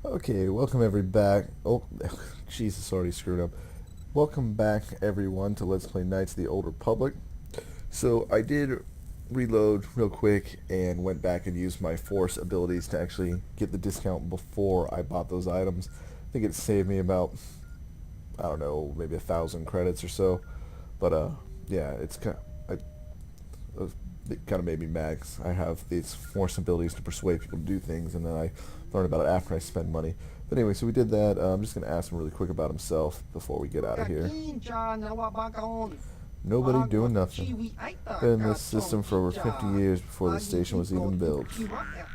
Okay, welcome everybody back. Oh, Jesus, already screwed up. Welcome back everyone to Let's Play Knights of the Old Republic. So I did reload real quick and went back and used my force abilities to actually get the discount before I bought those items. I think it saved me about, I don't know, maybe 1,000 credits or so. But yeah, it kind of made me mad 'cause I have these force abilities to persuade people to do things, and then I learn about it after I spend money. But anyway, so we did that. I'm just going to ask him really quick about himself before we get out of here. Nobody doing nothing. Been in this system for over 50 years before the station was even built.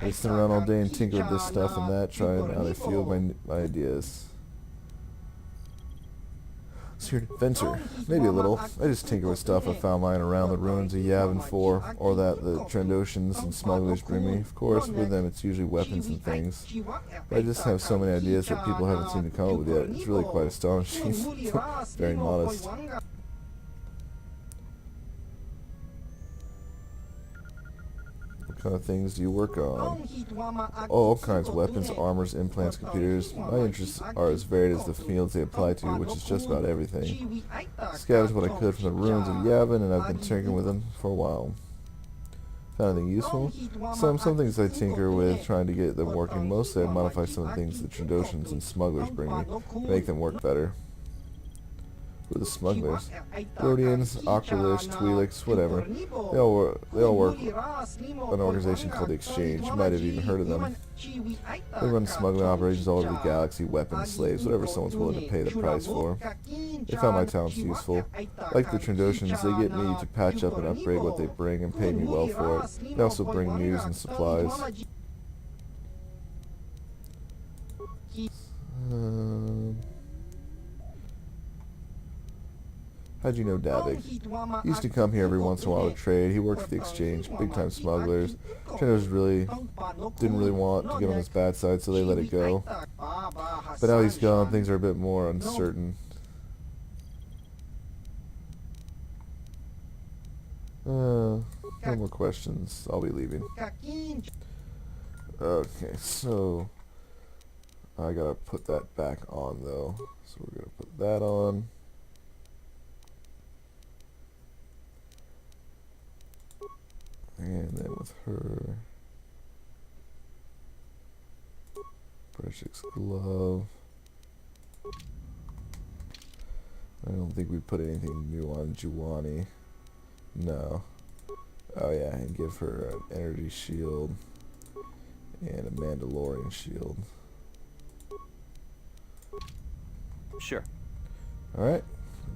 I sit around all day and tinker with this stuff and that, trying out a few of my ideas. So you're an adventurer. Maybe a little. I just tinker with stuff I found lying around the ruins of Yavin 4, or that the Trandoshans and smugglers bring me. Of course, with them it's usually weapons and things. But I just have so many ideas that people haven't seemed to come up with yet. It's really quite astonishing. Very modest. What kind of things do you work on? Oh, all kinds of weapons, armors, implants, computers. My interests are as varied as the fields they apply to, which is just about everything. Scavenged what I could from the ruins of Yavin, and I've been tinkering with them for a while. Found anything useful? Some things I tinker with, trying to get them working. Mostly I modify some of the things the Trandoshans and smugglers bring me, to make them work better. Who are the smugglers? Rhodians, Aqualish, Twi'leks, whatever. They all work an organization called the Exchange. You might have even heard of them. They run smuggling operations all over the galaxy, weapons, slaves, whatever someone's willing to pay the price for. They found my talents useful. Like the Trandoshans, they get me to patch up and upgrade what they bring and pay me well for it. They also bring news and supplies. How'd you know Davik? He used to come here every once in a while to trade. He worked for the Exchange, big-time smugglers. Trainers didn't really want to get on his bad side, so they let it go. But now he's gone, things are a bit more uncertain. No more questions. I'll be leaving. Okay, so I gotta put that back on, though. So we're gonna put that on. And then with her, Breshik's glove. I don't think we put anything new on Juwani. No. Oh yeah, and give her an energy shield and a Mandalorian shield. Sure. Alright,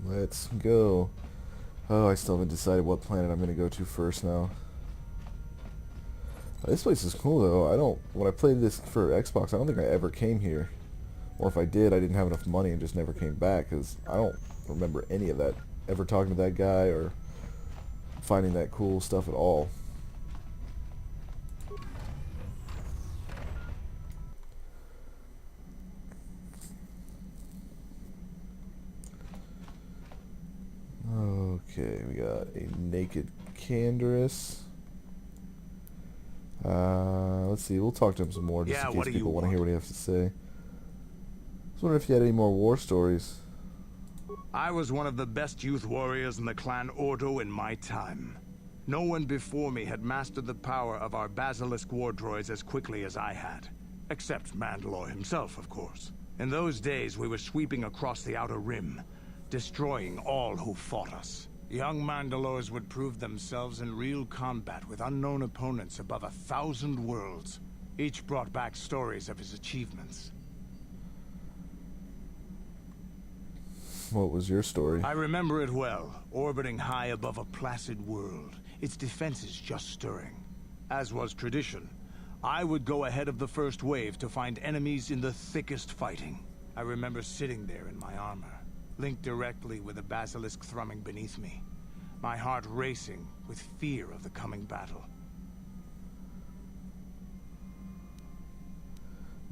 let's go. Oh, I still haven't decided what planet I'm going to go to first now. This place is cool though. When I played this for Xbox, I don't think I ever came here. Or if I did, I didn't have enough money and just never came back, because I don't remember any of that. Ever talking to that guy or finding that cool stuff at all. Okay, we got a naked Canderous. Let's see, we'll talk to him some more just in case people want to hear what he has to say. I was wondering if you had any more war stories. I was one of the best youth warriors in the clan Ordo in my time. No one before me had mastered the power of our basilisk war droids as quickly as I had. Except Mandalore himself, of course. In those days, we were sweeping across the Outer Rim, destroying all who fought us. Young Mandalores would prove themselves in real combat with unknown opponents above 1,000 worlds. Each brought back stories of his achievements. What was your story? I remember it well, orbiting high above a placid world, its defenses just stirring. As was tradition, I would go ahead of the first wave to find enemies in the thickest fighting. I remember sitting there in my armor, linked directly with the basilisk thrumming beneath me, my heart racing with fear of the coming battle.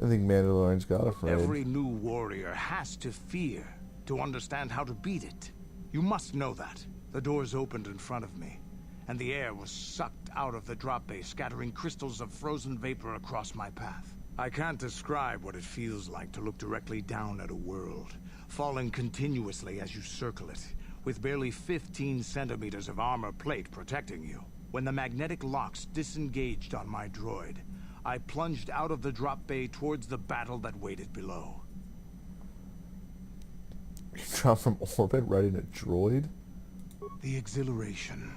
I think Mandalorian's got a friend. Every new warrior has to fear to understand how to beat it. You must know that. The doors opened in front of me, and the air was sucked out of the drop bay, scattering crystals of frozen vapor across my path. I can't describe what it feels like to look directly down at a world, falling continuously as you circle it, with barely 15 centimeters of armor plate protecting you. When the magnetic locks disengaged on my droid, I plunged out of the drop bay towards the battle that waited below. You dropped from orbit right in a droid? The exhilaration,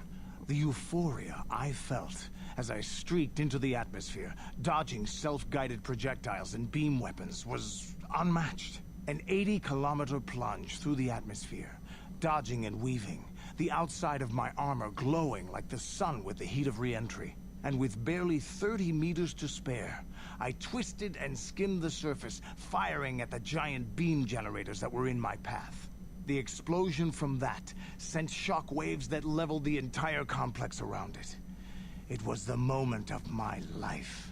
the euphoria I felt as I streaked into the atmosphere, dodging self-guided projectiles and beam weapons, was unmatched. An 80-kilometer plunge through the atmosphere, dodging and weaving, the outside of my armor glowing like the sun with the heat of re-entry. And with barely 30 meters to spare, I twisted and skimmed the surface, firing at the giant beam generators that were in my path. The explosion from that sent shock waves that leveled the entire complex around it. It was the moment of my life.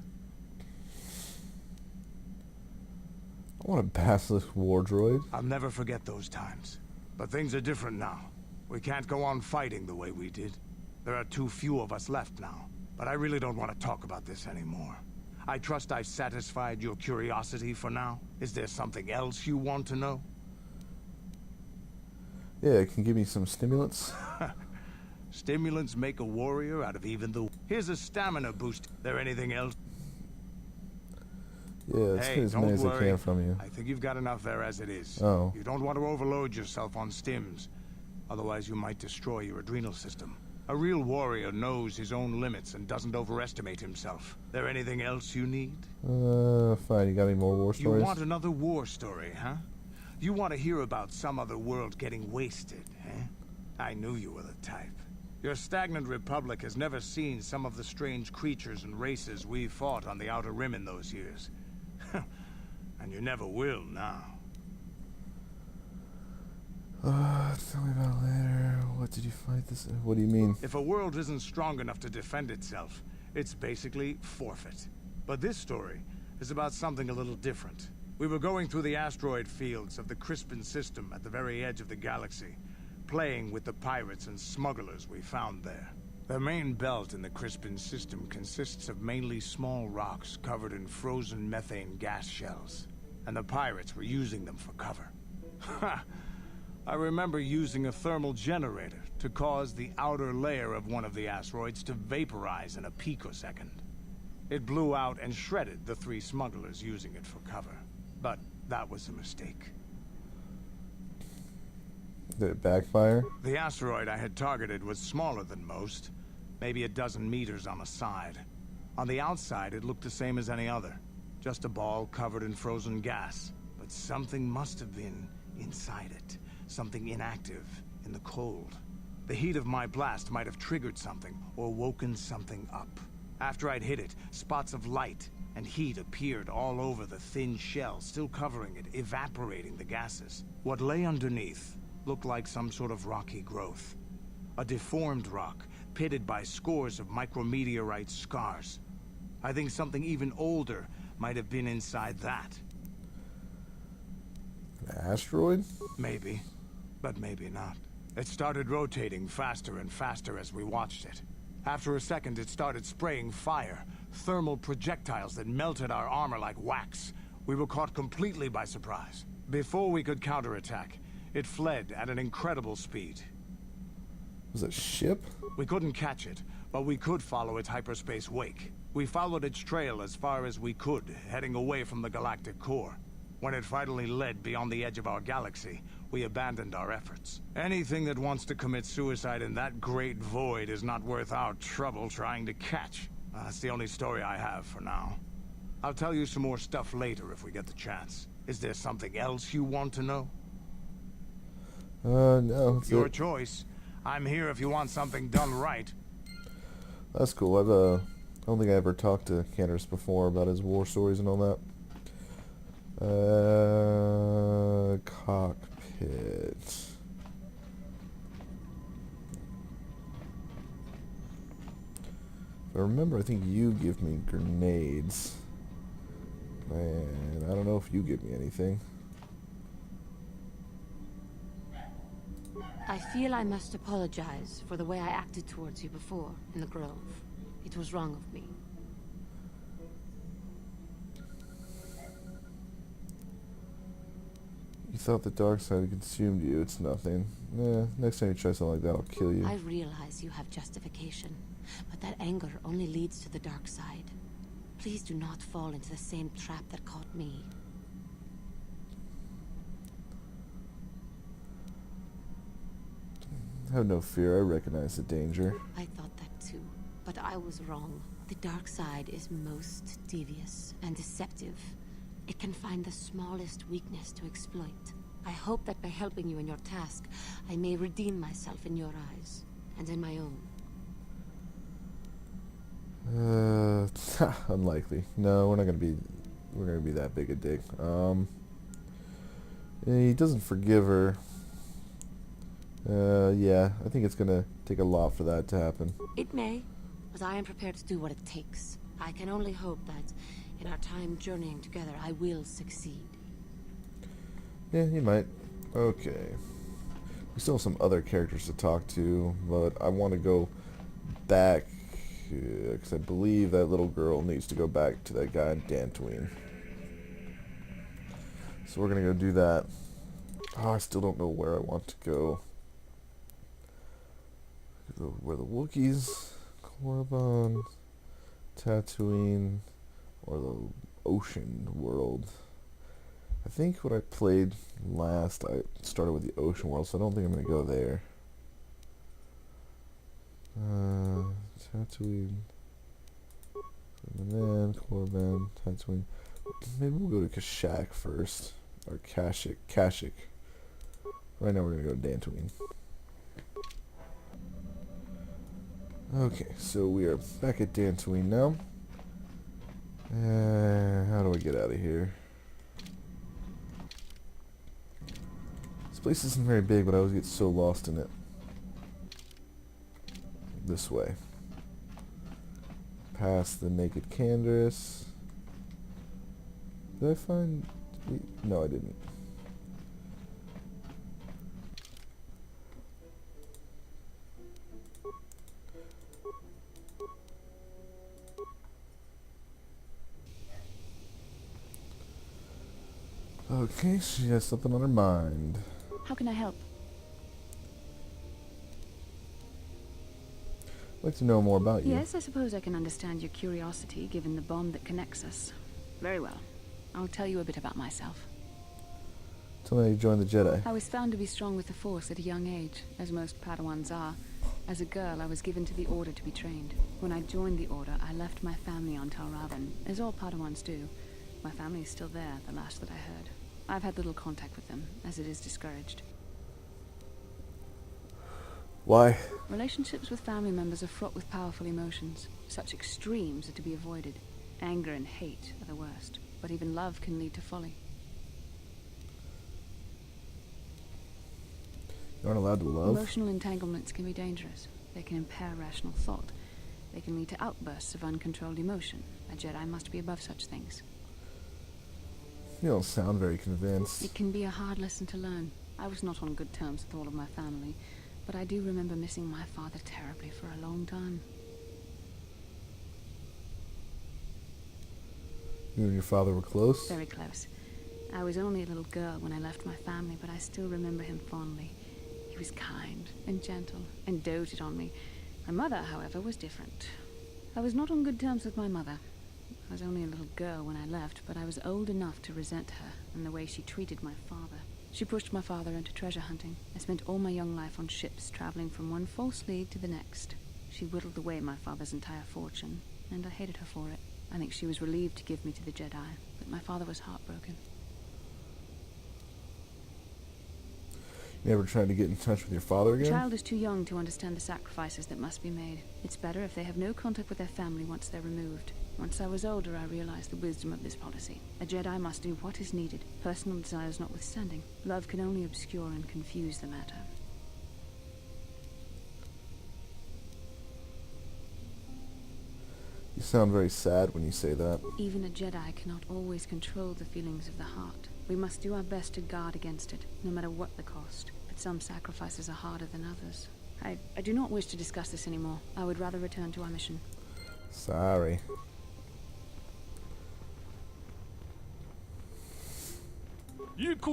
I want a basilisk war droid. I'll never forget those times. But things are different now. We can't go on fighting the way we did. There are too few of us left now. But I really don't want to talk about this anymore. I trust I've satisfied your curiosity for now. Is there something else you want to know? Yeah, it can give me some stimulants. Stimulants make a warrior out of even the... Here's a stamina boost. There anything else? Yeah, let's get as many as I can from you. I think you've got enough there as it is. Oh. You don't want to overload yourself on stims. Otherwise you might destroy your adrenal system. A real warrior knows his own limits and doesn't overestimate himself. There anything else you need? Fine. You got any more war stories? You want another war story, huh? You want to hear about some other world getting wasted, eh? I knew you were the type. Your stagnant republic has never seen some of the strange creatures and races we fought on the Outer Rim in those years. And you never will now. Tell me about it later. What did you fight this? What do you mean? If a world isn't strong enough to defend itself, it's basically forfeit. But this story is about something a little different. We were going through the asteroid fields of the Crispin system at the very edge of the galaxy, playing with the pirates and smugglers we found there. The main belt in the Crispin system consists of mainly small rocks covered in frozen methane gas shells, and the pirates were using them for cover. Ha! I remember using a thermal generator to cause the outer layer of one of the asteroids to vaporize in a picosecond. It blew out and shredded the 3 smugglers using it for cover. But that was a mistake. Did it backfire? The asteroid I had targeted was smaller than most, maybe a dozen meters on a side. On the outside, it looked the same as any other, just a ball covered in frozen gas. But something must have been inside it, something inactive in the cold. The heat of my blast might have triggered something or woken something up. After I'd hit it, spots of light and heat appeared all over the thin shell, still covering it, evaporating the gases. What lay underneath looked like some sort of rocky growth. A deformed rock, pitted by scores of micrometeorite scars. I think something even older might have been inside that. An asteroid? Maybe, but maybe not. It started rotating faster and faster as we watched it. After a second, it started spraying fire, thermal projectiles that melted our armor like wax. We were caught completely by surprise. Before we could counterattack, it fled at an incredible speed. Was it a ship? We couldn't catch it, but we could follow its hyperspace wake. We followed its trail as far as we could, heading away from the galactic core. When it finally led beyond the edge of our galaxy, we abandoned our efforts. Anything that wants to commit suicide in that great void is not worth our trouble trying to catch. That's the only story I have for now. I'll tell you some more stuff later if we get the chance. Is there something else you want to know? No. Your choice. I'm here if you want something done right. That's cool. I don't think I ever talked to Candace before about his war stories and all that. Cockpit. If I remember, I think you give me grenades. And I don't know if you give me anything. I feel I must apologize for the way I acted towards you before, in the Grove. It was wrong of me. thought the dark side had consumed you. It's nothing. Next time you try something like that, I'll kill you. I realize you have justification, but that anger only leads to the dark side. Please do not fall into the same trap that caught me. Have no fear, I recognize the danger. I thought that too, but I was wrong. The dark side is most devious and deceptive. It can find the smallest weakness to exploit. I hope that by helping you in your task, I may redeem myself in your eyes, and in my own. Unlikely. No, we're gonna be that big a dick. He doesn't forgive her. Yeah, I think it's gonna take a lot for that to happen. It may, but I am prepared to do what it takes. I can only hope that, in our time journeying together, I will succeed. Yeah, you might. Okay. We still have some other characters to talk to, but I want to go back, because I believe that little girl needs to go back to that guy in Dantooine. So we're going to go do that. Oh, I still don't know where I want to go. Where the Wookiees, Korriban, Tatooine, or the ocean world. I think when I played last, I started with the ocean world, so I don't think I'm going to go there. Tatooine, and then Korriban, Tatooine. Maybe we'll go to Kashyyyk first, or Kashyyyk. Right now we're going to go to Dantooine. Okay, so we are back at Dantooine now. How do I get out of here? This place isn't very big, but I always get so lost in it. This way. Past the naked Canderous. Did I find... No, I didn't. Okay, she has something on her mind. How can I help? I'd like to know more about you. Yes, I suppose I can understand your curiosity, given the bond that connects us. Very well. I'll tell you a bit about myself. Tell me how you joined the Jedi. I was found to be strong with the Force at a young age, as most Padawans are. As a girl, I was given to the Order to be trained. When I joined the Order, I left my family on Tal Ravan, as all Padawans do. My family is still there, the last that I heard. I've had little contact with them, as it is discouraged. Why? Relationships with family members are fraught with powerful emotions. Such extremes are to be avoided. Anger and hate are the worst, but even love can lead to folly. You aren't allowed to love? Emotional entanglements can be dangerous. They can impair rational thought. They can lead to outbursts of uncontrolled emotion. A Jedi must be above such things. You don't sound very convinced. It can be a hard lesson to learn. I was not on good terms with all of my family, but I do remember missing my father terribly for a long time. You and your father were close? Very close. I was only a little girl when I left my family, but I still remember him fondly. He was kind and gentle and doted on me. My mother, however, was different. I was not on good terms with my mother. I was only a little girl when I left, but I was old enough to resent her and the way she treated my father. She pushed my father into treasure hunting. I spent all my young life on ships, traveling from one false lead to the next. She whittled away my father's entire fortune, and I hated her for it. I think she was relieved to give me to the Jedi, but my father was heartbroken. You ever tried to get in touch with your father A again? child is too young to understand the sacrifices that must be made. It's better if they have no contact with their family once they're removed. Once I was older, I realized the wisdom of this policy. A Jedi must do what is needed, personal desires notwithstanding. Love can only obscure and confuse the matter. You sound very sad when you say that. Even a Jedi cannot always control the feelings of the heart. We must do our best to guard against it, no matter what the cost. But some sacrifices are harder than others. I do not wish to discuss this anymore. I would rather return to our mission. Sorry. That's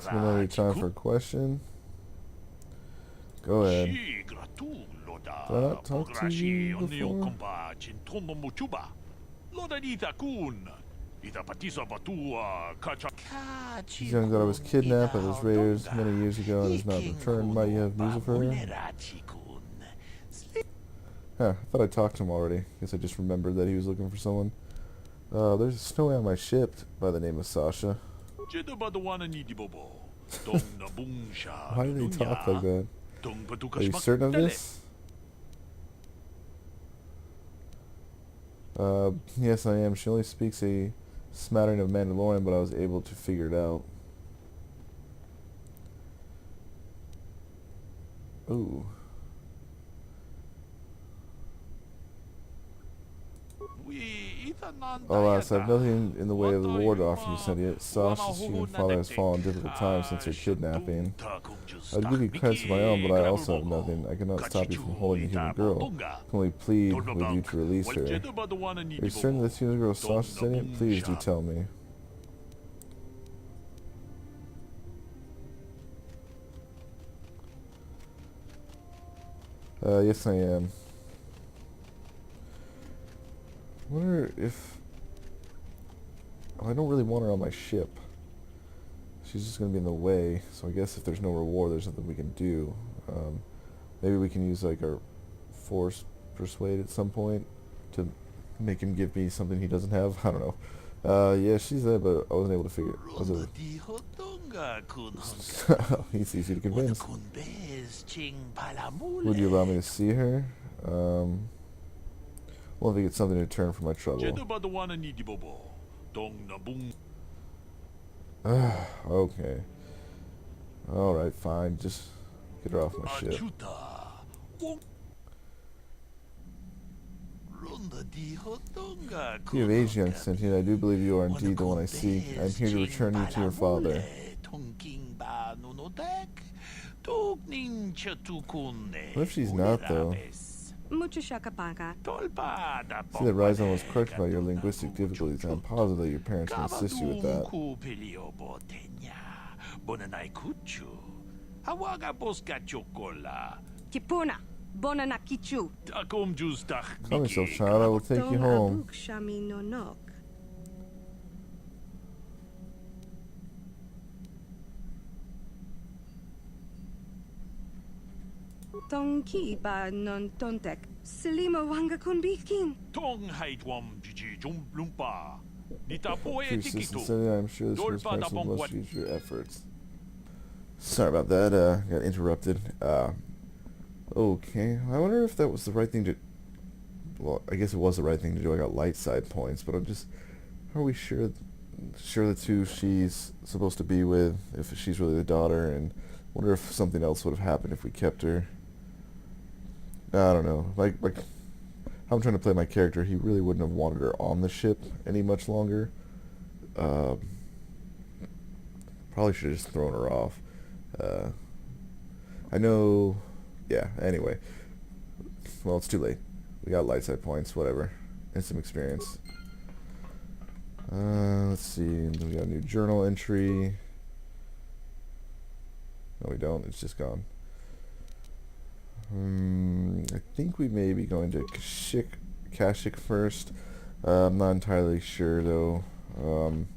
another time for a question. Go ahead. Did I not talk to you before? This young daughter was kidnapped by those raiders many years ago and has not returned. Might you have news of her? Huh, I thought I talked to him already. Guess I just remembered that he was looking for someone. There's a stowaway on my ship by the name of Sasha. Why do they talk like that? Are you certain of this? Yes, I am. She only speaks a smattering of Mandalorian, but I was able to figure it out. Ooh. Alas, I have nothing in the way of the reward offer you sent yet. Sasha's human father has fallen difficult times since her kidnapping. I'd give you credits of my own, but I also have nothing. I cannot stop you from holding the human girl. I can only plead with you to release her. Are you certain this human girl is Sasha's sentient? Please do tell me. Yes I am. I wonder if... Oh, I don't really want her on my ship. She's just going to be in the way, so I guess if there's no reward, there's nothing we can do. Maybe we can use like our force persuade at some point to make him give me something he doesn't have. I don't know. Yeah, she's there, but I wasn't able to figure it. He's easy to convince. Would you allow me to see her? Well, if I get something in return for my trouble. Okay. Alright, fine. Just get her off my ship. You have aged, young sentient. I do believe you are indeed the one I seek. I am here to return you to your father. What if she's not, though? See that Ryzen was correct about your linguistic difficulties, and I'm positive that your parents can assist you with that. Calm yourself, child. I will take you home. Tongki ba non tontek. Selima wanga kunbikin. Your sister said I'm sure this first person must use your efforts. Sorry about that, got interrupted. Okay, I wonder if that was the right thing to... Well, I guess it was the right thing to do. I got light side points, but I'm just... Are we sure that's who she's supposed to be with, if she's really the daughter, and wonder if something else would have happened if we kept her. I don't know. Like I'm trying to play my character, he really wouldn't have wanted her on the ship any much longer. Probably should have just thrown her off. I know... Yeah, anyway. Well, it's too late. We got light side points, whatever. And some experience. Let's see. We got a new journal entry. No, we don't. It's just gone. I think we may be going to Kashyyyk first. I'm not entirely sure, though. I'm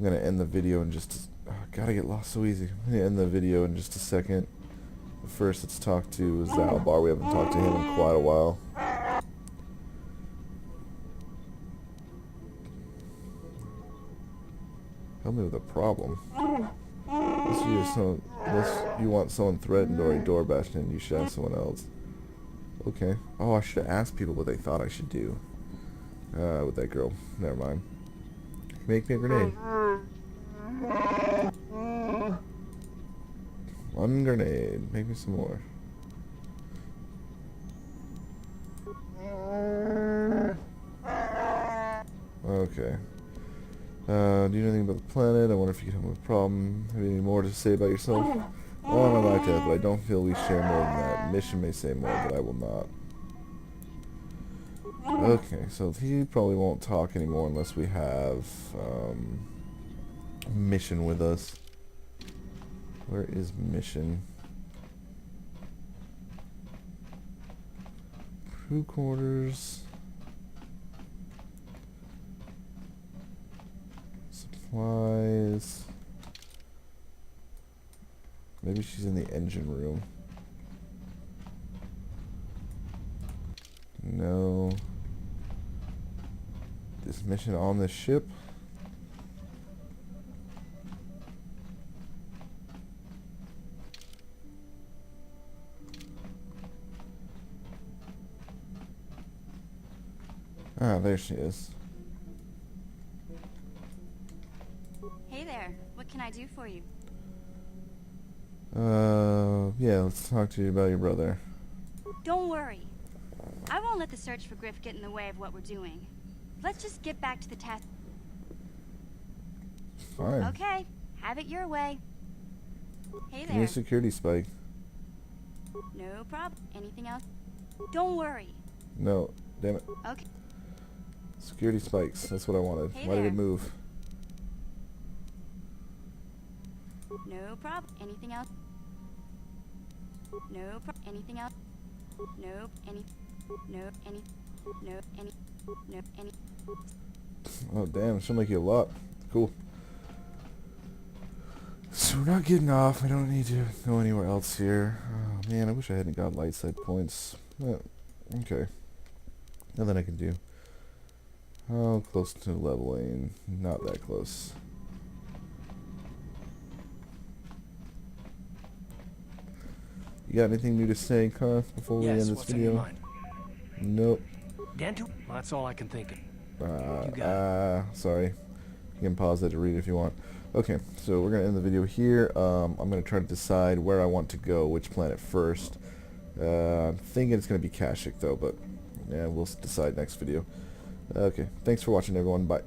going to end the video in just... gotta get lost so easy. I'm going to end the video in just a second. But first, let's talk to Zalbar. We haven't talked to him in quite a while. Help me with a problem. Unless you want someone threatened or a door bashed in, you should ask someone else. Okay. Oh, I should have asked people what they thought I should do. With that girl. Never mind. Make me a grenade. One grenade. Make me some more. Okay. Do you know anything about the planet? I wonder if you could help me with a problem. Have you any more to say about yourself? Oh, I like that, but I don't feel we share more than that. Mission may say more, but I will not. Okay, so he probably won't talk anymore unless we have, mission with us. Where is mission? Crew quarters. Supplies. Maybe she's in the engine room. No. This mission on the ship? Ah, there she is. Hey there. What can I do for you? Yeah, let's talk to you about your brother. Don't worry. I won't let the search for Griff get in the way of what we're doing. Let's just get back to the task. Fine. Okay, have it your way. Hey Give me there. a security spike. No problem. Anything else? Don't worry. No, damn it. Okay. Security spikes, that's what I wanted. Hey Why did there. it move? No problem. Anything else? No problem. Anything else? No. Any. No. Any. No. Any. No. Any. Oh damn, she'll make you a lot. Cool. So we're not getting off. We don't need to go anywhere else here. Oh man, I wish I hadn't got light side points. Okay. Nothing I can do. Oh, close to leveling. Not that close. You got anything new to say, Car, before we end this what's in your video? mind? Nope. Dantu? That's all I can think of. You Sorry. You can pause that to read if you want. Okay, so we're going to end the video here. I'm going to try to decide where I want to go, which planet first. I'm thinking it's going to be Kashyyyk, though, but yeah, we'll decide next video. Okay, thanks for watching, everyone. Bye.